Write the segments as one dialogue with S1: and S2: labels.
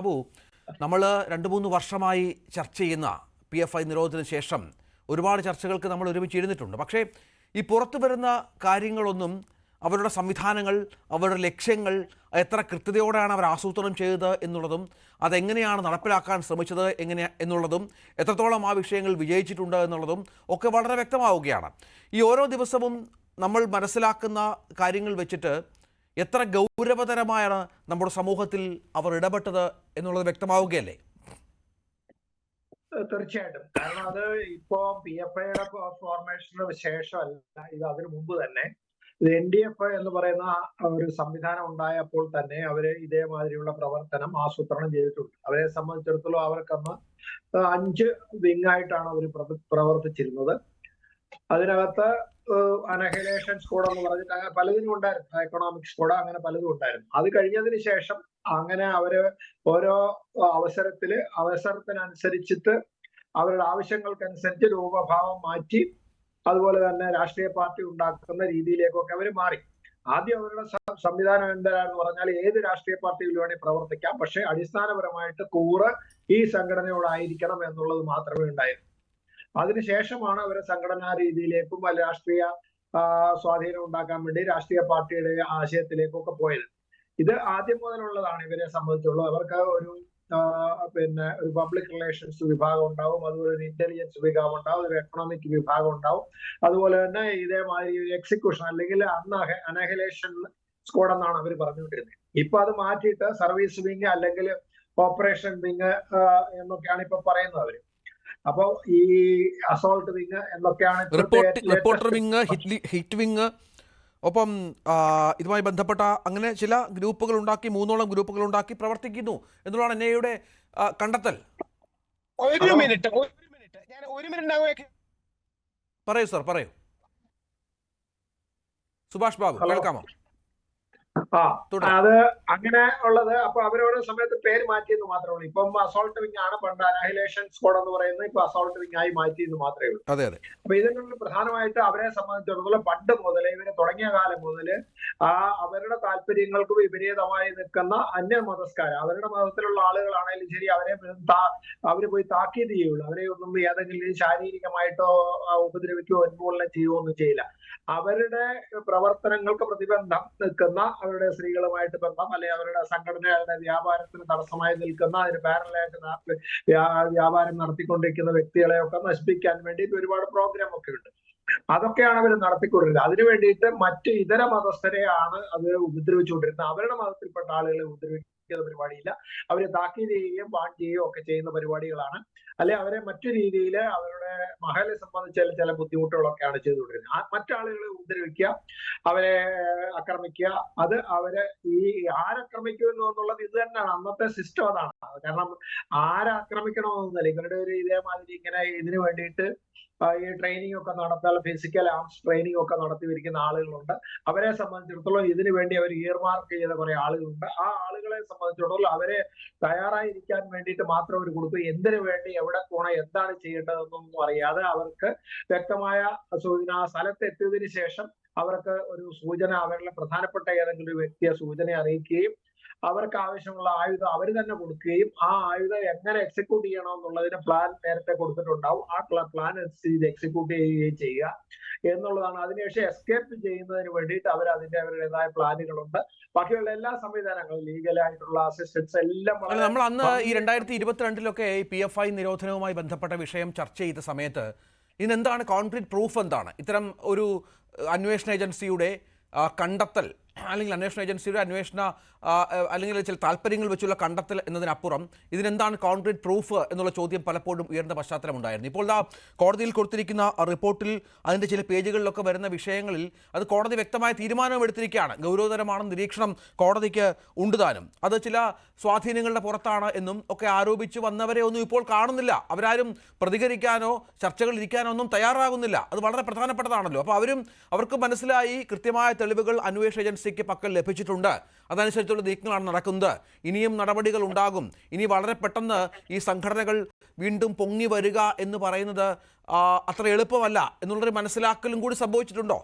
S1: ബാബു, നമ്മൾ 2-3 വർഷമായി ചർച്ച ചെയ്യുന്ന PFI നിരോധനത്തിന് ശേഷം ഒരുപാട് ചർച്ചകൾക്ക് നമ്മൾ ഒരുമിച്ച് ഇരുന്നിട്ടുണ്ട്. പക്ഷേ ഈ പുറത്തു വരുന്ന കാര്യങ്ങളൊന്നും, അവരുടെ സംവിധാനങ്ങൾ, അവരുടെ ലക്ഷ്യങ്ങൾ എത്ര കൃത്യതയോടെയാണ് അവർ ആസൂത്രണം ചെയ്തത് എന്നുള്ളതും, അതെങ്ങനെയാണ് നടപ്പിലാക്കാൻ ശ്രമിച്ചത് എന്നുള്ളതും, എത്രത്തോളം ആ വിഷയങ്ങൾ വിജയിച്ചിട്ടുണ്ട് എന്നുള്ളതും ഒക്കെ വളരെ വ്യക്തമാവുകയാണ്. ഈ ഓരോ ദിവസവും നമ്മൾ മനസ്സിലാക്കുന്ന കാര്യങ്ങൾ വെച്ചിട്ട് എത്ര ഗൗരവതരമായാണ് നമ്മുടെ സമൂഹത്തിൽ അവർ ഇടപെട്ടത് എന്നുള്ളത് വ്യക്തമാവുകയല്ലേ?
S2: തീർച്ചയായിട്ടും. കാരണം അത് ഇപ്പോ PFIയുടെ ഫോർമേഷന് ശേഷമല്ല, ഇത് അതിനു മുമ്പ് തന്നെ NDFI എന്ന് പറയുന്ന ഒരു സംവിധാനം ഉണ്ടായപ്പോൾ തന്നെ അവര് ഇതേമാതിരിയുള്ള പ്രവർത്തനം ആസൂത്രണം ചെയ്തിട്ടുണ്ട്. അവരെ സംബന്ധിച്ചിടത്തോളം അവർക്കന്ന് 5 വിങ്ങായിട്ടാണ് അവർ പ്രവർത്തിച്ചിരുന്നത്. അതിനകത്ത് അനഹൈലേഷൻ സ്ക്വാഡ് എന്ന് പറഞ്ഞിട്ട് അങ്ങനെ പലതിനും ഉണ്ടായിരുന്നു. എക്കണോമിക് സ്ക്വാഡ്, അങ്ങനെ പലതും ഉണ്ടായിരുന്നു. അത് കഴിഞ്ഞതിന് ശേഷം അങ്ങനെ അവര് ഓരോ അവസരത്തിനനുസരിച്ചിട്ട് അവരുടെ ആവശ്യങ്ങൾക്കനുസരിച്ച് രൂപഭാവം മാറ്റി, അതുപോലെ തന്നെ രാഷ്ട്രീയ പാർട്ടി ഉണ്ടാക്കുന്ന രീതിയിലേക്കൊക്കെ അവർ മാറി. ആദ്യം അവരുടെ സംവിധാനം എന്താണെന്ന് പറഞ്ഞാൽ ഏത് രാഷ്ട്രീയ പാർട്ടിയിൽ വേണമെങ്കിൽ പ്രവർത്തിക്കാം, പക്ഷെ അടിസ്ഥാനപരമായിട്ട് കൂറ് ഈ സംഘടനയോടായിരിക്കണം എന്നുള്ളത് മാത്രമേ ഉണ്ടായിരുന്നു. അതിനുശേഷമാണ് അവരെ സംഘടനാ രീതിയിലേക്കും രാഷ്ട്രീയ സ്വാധീനം ഉണ്ടാക്കാൻ വേണ്ടി രാഷ്ട്രീയ പാർട്ടിയുടെ ആശയത്തിലേക്കൊക്കെ പോയത്. ഇത് ആദ്യം മുതലുള്ളതാണ് ഇവരെ സംബന്ധിച്ചുള്ളത്. അവർക്ക് ഒരു ഒരു പബ്ലിക് റിലേഷൻസ് വിഭാഗം ഉണ്ടാവും, അതുപോലെ ഒരു ഇന്റലിജൻസ് വിഭാഗം ഉണ്ടാവും, ഒരു എക്കണോമിക് വിഭാഗം ഉണ്ടാവും, അതുപോലെ തന്നെ ഇതേമാതിരി ഒരു എക്സിക്യൂഷൻ അല്ലെങ്കിൽ അനഹൈലേഷൻ സ്ക്വാഡ് എന്നാണ് അവർ പറഞ്ഞുകൊണ്ടിരുന്നത്. ഇപ്പൊ അത് മാറ്റിയിട്ട് സർവീസ് വിങ് അല്ലെങ്കിൽ ഓപ്പറേഷൻ വിങ് എന്നൊക്കെയാണ് ഇപ്പൊ പറയുന്നത് അവര്. അപ്പൊ ഈ അസോൾട്ട് വിങ് എന്നൊക്കെയാണ്
S1: റിപ്പോർട്ടർ വിങ്, ഹിറ്റ് വിങ്, ഒപ്പം ഇതുമായി ബന്ധപ്പെട്ട അങ്ങനെ ചില ഗ്രൂപ്പുകൾ ഉണ്ടാക്കി, 3ഓളം ഗ്രൂപ്പുകൾ ഉണ്ടാക്കി പ്രവർത്തിക്കുന്നു എന്നുള്ളതാണ് NIAയുടെ കണ്ടെത്തൽ.
S3: ഒരു മിനിറ്റ്
S1: പറയൂ സർ, പറയൂ. സുഭാഷ് ബാബു, കേൾക്കാമോ?
S2: അത് അങ്ങനെ ഉള്ളത്. അപ്പൊ അവരോരോ സമയത്ത് പേര് മാറ്റിയെന്ന് മാത്രമേ ഉള്ളൂ. ഇപ്പം അസോൾട്ട് വിങ് ആണ്, പണ്ട് അനഹൈലേഷൻ സ്ക്വാഡ് എന്ന് പറയുന്നത് ഇപ്പൊ അസോൾട്ട് വിങ് ആയി മാറ്റിയെന്ന് മാത്രമേ ഉള്ളൂ. അപ്പൊ ഇതിനുള്ള പ്രധാനമായിട്ട് അവരെ സംബന്ധിച്ചിടത്തോളം പണ്ട് മുതലേ, ഇവര് തുടങ്ങിയ കാലം മുതല് അവരുടെ താല്പര്യങ്ങൾക്ക് വിപരീതമായി നിൽക്കുന്ന അന്യമതസ്കാർ, അവരുടെ മതത്തിലുള്ള ആളുകളാണെങ്കിലും ശരി, അവര് പോയി താക്കീത് ചെയ്യുള്ളൂ. അവരെ ഒന്നും ഏതെങ്കിലും ശാരീരികമായിട്ടോ ഉപദ്രവിക്കുകയോ ഉന്മൂലനം ചെയ്യുകയോ ഒന്നും ചെയ്യില്ല. അവരുടെ പ്രവർത്തനങ്ങൾക്ക് പ്രതിബന്ധം നിൽക്കുന്ന, അവരുടെ സ്ത്രീകളുമായിട്ട് ബന്ധം, അല്ലെങ്കിൽ അവരുടെ സംഘടനയുടെ വ്യാപാരത്തിന് തടസ്സമായി നിൽക്കുന്ന, അതിന് പാരലായിട്ട് വ്യാപാരം നടത്തിക്കൊണ്ടിരിക്കുന്ന വ്യക്തികളെയൊക്കെ നശിപ്പിക്കാൻ വേണ്ടിയിട്ട് ഒരുപാട് പ്രോഗ്രാം ഒക്കെ ഉണ്ട്. അതൊക്കെയാണ് അവർ നടത്തിക്കൊണ്ടിരുന്നത്. അതിനു വേണ്ടിയിട്ട് മറ്റ് ഇതര മതസ്ഥരെയാണ് അത് ഉപദ്രവിച്ചുകൊണ്ടിരുന്നത്. അവരുടെ മതത്തിൽപ്പെട്ട ആളുകളെ ഉപദ്രവിക്കുന്ന പരിപാടിയില്ല. അവരെ താക്കീത് ചെയ്യുകയും ബാൻ ചെയ്യുകയും ഒക്കെ ചെയ്യുന്ന പരിപാടികളാണ്. അല്ലെ അവരെ മറ്റു രീതിയിൽ അവരുടെ മഹലെ സംബന്ധിച്ച ചില ബുദ്ധിമുട്ടുകളൊക്കെയാണ് ചെയ്തുകൊണ്ടിരുന്നത്. മറ്റാളുകളെ ഉപദ്രവിക്കുക, അവരെ ആക്രമിക്കുക, അത് അവരെ ആരാക്രമിക്കുന്നു എന്നുള്ളത് ഇത് തന്നെയാണ് അന്നത്തെ സിസ്റ്റം. അതാണ്. കാരണം ആരാക്രമിക്കണമെന്നല്ല, ഇവരുടെ ഒരു ഇതേമാതിരി ഇങ്ങനെ ഇതിനു വേണ്ടിയിട്ട് ഈ ട്രെയിനിങ് ഒക്കെ നടത്താൻ, ഫിസിക്കൽ ആംസ് ട്രെയിനിങ് ഒക്കെ നടത്തിയിരിക്കുന്ന ആളുകളുണ്ട്. അവരെ സംബന്ധിച്ചിടത്തോളം ഇതിനു വേണ്ടി അവർ ഇയർമാർക്ക് ചെയ്ത കുറെ ആളുകളുണ്ട്. ആ ആളുകളെ സംബന്ധിച്ചിടത്തോളം അവരെ തയ്യാറായിരിക്കാൻ വേണ്ടിയിട്ട് മാത്രം അവർ കൊടുത്തു. എന്തിനു വേണ്ടി, എവിടെ പോകണം, എന്താണ് ചെയ്യേണ്ടതെന്നൊന്നും അറിയാതെ അവർക്ക് വ്യക്തമായ സൂചന, ആ സ്ഥലത്ത് എത്തിയതിനു ശേഷം അവർക്ക് ഒരു സൂചന, അവരുടെ പ്രധാനപ്പെട്ട ഏതെങ്കിലും ഒരു വ്യക്തിയെ സൂചന അറിയിക്കുകയും അവർക്ക് ആവശ്യമുള്ള ആയുധം അവർ തന്നെ കൊടുക്കുകയും ആ ആയുധം എങ്ങനെ എക്സിക്യൂട്ട് ചെയ്യണം എന്നുള്ളതിന് പ്ലാൻ നേരത്തെ കൊടുത്തിട്ടുണ്ടാവും. ആ പ്ലാൻ അനുസരിച്ച് എക്സിക്യൂട്ട് ചെയ്യുകയും ചെയ്യുക എന്നുള്ളതാണ്. അതിനുശേഷം എസ്കേപ്പ് ചെയ്യുന്നതിന് വേണ്ടിയിട്ട് അവരുടേതായ പ്ലാനുകളുണ്ട്. ബാക്കിയുള്ള എല്ലാ സംവിധാനങ്ങളും, ലീഗലായിട്ടുള്ള അസിസ്റ്റൻസ് എല്ലാം.
S1: നമ്മൾ അന്ന് ഈ 2022 ഈ PFI നിരോധനവുമായി ബന്ധപ്പെട്ട വിഷയം ചർച്ച ചെയ്ത സമയത്ത് ഇതിനെന്താണ് കോൺക്രീറ്റ് പ്രൂഫ്, എന്താണ് ഇത്തരം ഒരു അന്വേഷണ ഏജൻസിയുടെ കണ്ടെത്തൽ, അല്ലെങ്കിൽ അന്വേഷണ ഏജൻസിയുടെ അല്ലെങ്കിൽ ചില താല്പര്യങ്ങൾ വെച്ചുള്ള കണ്ടെത്തൽ എന്നതിനപ്പുറം ഇതിനെന്താണ് കോൺക്രീറ്റ് പ്രൂഫ് എന്നുള്ള ചോദ്യം പലപ്പോഴും ഉയർന്ന പശ്ചാത്തലമുണ്ടായിരുന്നു. ഇപ്പോൾ കോടതിയിൽ കൊടുത്തിരിക്കുന്ന റിപ്പോർട്ടിൽ അതിൻ്റെ ചില പേജുകളിലൊക്കെ വരുന്ന വിഷയങ്ങളിൽ അത് കോടതി വ്യക്തമായ തീരുമാനം എടുത്തിരിക്കുകയാണ്. ഗൗരവതരമാണെന്ന് നിരീക്ഷണം കോടതിക്ക് ഉണ്ടുതാനും, അത് ചില സ്വാധീനങ്ങളുടെ പുറത്താണ് എന്നും ഒക്കെ ആരോപിച്ച് വന്നവരെ ഒന്നും ഇപ്പോൾ കാണുന്നില്ല. അവരാരും പ്രതികരിക്കാനോ ചർച്ചകൾ ഇരിക്കാനോ ഒന്നും തയ്യാറാകുന്നില്ല. അത് വളരെ പ്രധാനപ്പെട്ടതാണല്ലോ. അപ്പോൾ അവർക്ക് മനസ്സിലായി, കൃത്യമായ തെളിവുകൾ അന്വേഷണ ഏജൻസിക്ക് പക്കൽ ലഭിച്ചിട്ടുണ്ട്, അതനുസരിച്ചുള്ള നീക്കങ്ങളാണ് നടക്കുന്നത്. ഇനിയും നടപടികൾ ഉണ്ടാകും. ഇനി വളരെ പെട്ടെന്ന് ഈ സംഘടനകൾ വീണ്ടും പൊങ്ങി വരിക എന്ന് പറയുന്നത് അത്ര എളുപ്പമല്ല എന്നുള്ളൊരു മനസ്സിലാക്കലും കൂടി സംഭവിച്ചിട്ടുണ്ടോ?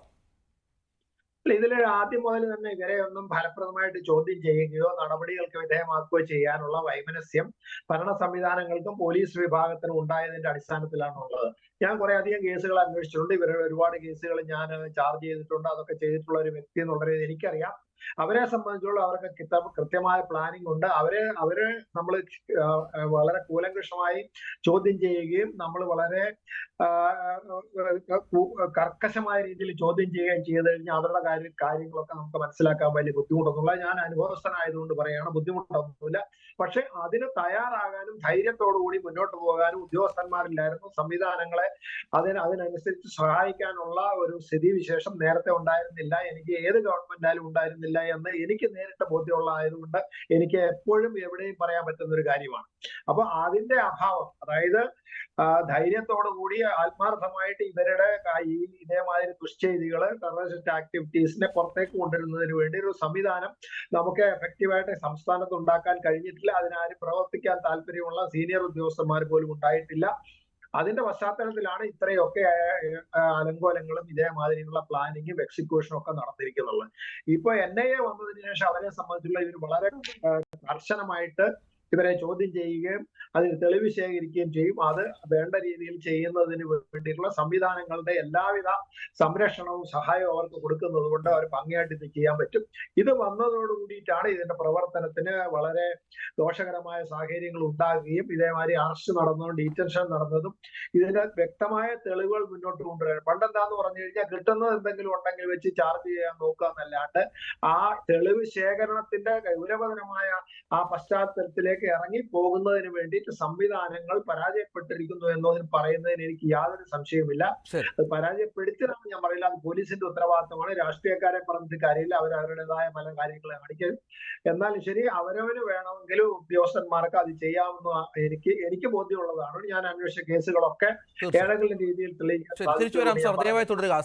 S2: ഇതിൽ ആദ്യം മുതൽ തന്നെ ഇവരെ ഒന്നും ഫലപ്രദമായിട്ട് ചോദ്യം ചെയ്യുകയോ നടപടികൾക്ക് വിധേയമാക്കുകയോ ചെയ്യാനുള്ള വൈമനസ്യം ഭരണ സംവിധാനങ്ങൾക്കും പോലീസ് വിഭാഗത്തിനും ഉണ്ടായതിന്റെ അടിസ്ഥാനത്തിലാണുള്ളത്. ഞാൻ കുറെ അധികം കേസുകൾ അന്വേഷിച്ചിട്ടുണ്ട്. ഇവരുടെ ഒരുപാട് കേസുകൾ ഞാൻ ചാർജ് ചെയ്തിട്ടുണ്ട്. അതൊക്കെ ചെയ്തിട്ടുള്ള ഒരു വ്യക്തി എന്നുള്ളത് എനിക്കറിയാം. അവരെ സംബന്ധിച്ചുള്ള അവർക്ക് കൃത്യമായ പ്ലാനിംഗ് ഉണ്ട്. അവര് നമ്മൾ വളരെ കൂലങ്കഷമായി ചോദ്യം ചെയ്യുകയും നമ്മൾ വളരെ കർക്കശമായ രീതിയിൽ ചോദ്യം ചെയ്യുകയും ചെയ്ത് കഴിഞ്ഞാൽ അവരുടെ കാര്യങ്ങളൊക്കെ നമുക്ക് മനസ്സിലാക്കാൻ വലിയ ബുദ്ധിമുട്ടൊന്നുമില്ല. ഞാൻ അനുഭവസ്ഥനായതുകൊണ്ട് പറയാണ്, ബുദ്ധിമുട്ടൊന്നുമില്ല. പക്ഷെ അതിന് തയ്യാറാകാനും ധൈര്യത്തോടുകൂടി മുന്നോട്ട് പോകാനും ഉദ്യോഗസ്ഥന്മാരില്ലായിരുന്നു. സംവിധാനങ്ങളെ അതിനനുസരിച്ച് സഹായിക്കാനുള്ള ഒരു സ്ഥിതിവിശേഷം നേരത്തെ ഉണ്ടായിരുന്നില്ല. എനിക്ക് ഏത് ഗവൺമെന്റായാലും ഉണ്ടായിരുന്നില്ല എന്ന് എനിക്ക് നേരിട്ട് ബോധ്യമുള്ളതായതുകൊണ്ട് എനിക്ക് എപ്പോഴും എവിടെയും പറയാൻ പറ്റുന്ന ഒരു കാര്യമാണ്. അപ്പൊ അതിന്റെ അഭാവം, അതായത് ധൈര്യത്തോടു കൂടി ആത്മാർത്ഥമായിട്ട് ഇവരുടെ ഇതേമാതിരി ദുഷ്ചെയ്തികള്, ടെററിസ്റ്റ് ആക്ടിവിറ്റീസിനെ പുറത്തേക്ക് കൊണ്ടുവരുന്നതിന് വേണ്ടി ഒരു സംവിധാനം നമുക്ക് എഫക്റ്റീവായിട്ട് സംസ്ഥാനത്ത് ഉണ്ടാക്കാൻ കഴിഞ്ഞിട്ടില്ല. അതിനാരും പ്രവർത്തിക്കാൻ താല്പര്യമുള്ള സീനിയർ ഉദ്യോഗസ്ഥന്മാർ പോലും ഉണ്ടായിട്ടില്ല. അതിന്റെ പശ്ചാത്തലത്തിലാണ് ഇത്രയൊക്കെ അലങ്കോലങ്ങളും ഇതേമാതിരിയുള്ള പ്ലാനിങ്ങും എക്സിക്യൂഷനും ഒക്കെ നടന്നിരിക്കുന്നുള്ളത്. ഇപ്പൊ NIA വന്നതിന് ശേഷം അവരെ സംബന്ധിച്ചുള്ള ഇവർ വളരെ കർശനമായിട്ട് ഇവരെ ചോദ്യം ചെയ്യുകയും അതിന് തെളിവ് ശേഖരിക്കുകയും ചെയ്യും. അത് വേണ്ട രീതിയിൽ ചെയ്യുന്നതിന് വേണ്ടിയിട്ടുള്ള സംവിധാനങ്ങളുടെ എല്ലാവിധ സംരക്ഷണവും സഹായവും അവർക്ക് കൊടുക്കുന്നത് കൊണ്ട് അവർ ഭംഗിയായിട്ട് ഇത് ചെയ്യാൻ പറ്റും. ഇത് വന്നതോടു കൂടിയിട്ടാണ് ഇതിന്റെ പ്രവർത്തനത്തിന് വളരെ ദോഷകരമായ സാഹചര്യങ്ങൾ ഉണ്ടാകുകയും ഇതേമാതിരി അറസ്റ്റ് നടന്നതും ഡീറ്റൻഷൻ നടന്നതും ഇതിന്റെ വ്യക്തമായ തെളിവുകൾ മുന്നോട്ട് കൊണ്ടുവരാൻ. പണ്ടെന്താന്ന് പറഞ്ഞു കഴിഞ്ഞാൽ കിട്ടുന്നത് എന്തെങ്കിലും ഉണ്ടെങ്കിൽ വെച്ച് ചാർജ് ചെയ്യാൻ നോക്കുക എന്നല്ലാണ്ട് ആ തെളിവ് ശേഖരണത്തിന്റെ ഗൗരവതരമായ ആ പശ്ചാത്തലത്തിലേക്ക് ഇറങ്ങി പോകുന്നതിന് വേണ്ടിയിട്ട് സംവിധാനങ്ങൾ പരാജയപ്പെട്ടിരിക്കുന്നു എന്നതിന് പറയുന്നതിന് എനിക്ക് യാതൊരു സംശയവുമില്ല. അത് പരാജയപ്പെടുത്തിയതാണെന്ന് ഞാൻ പറയില്ല. അത് പോലീസിന്റെ ഉത്തരവാദിത്തമാണ്. രാഷ്ട്രീയക്കാരെ പറഞ്ഞിട്ട് കാര്യമില്ല. അവരവരുടേതായ പല കാര്യങ്ങളെ കാണിക്കും. എന്നാലും ശരി, അവരവന് വേണമെങ്കിലും ഉദ്യോഗസ്ഥന്മാർക്ക് അത് ചെയ്യാമെന്ന് എനിക്ക് ബോധ്യമുള്ളതാണ്. ഞാൻ അന്വേഷിച്ച കേസുകളൊക്കെ ഏതെങ്കിലും രീതിയിൽ തെളിയിക്കാൻ
S1: തിരിച്ചു വരാം സാർ, ദയവായി തുടരുക.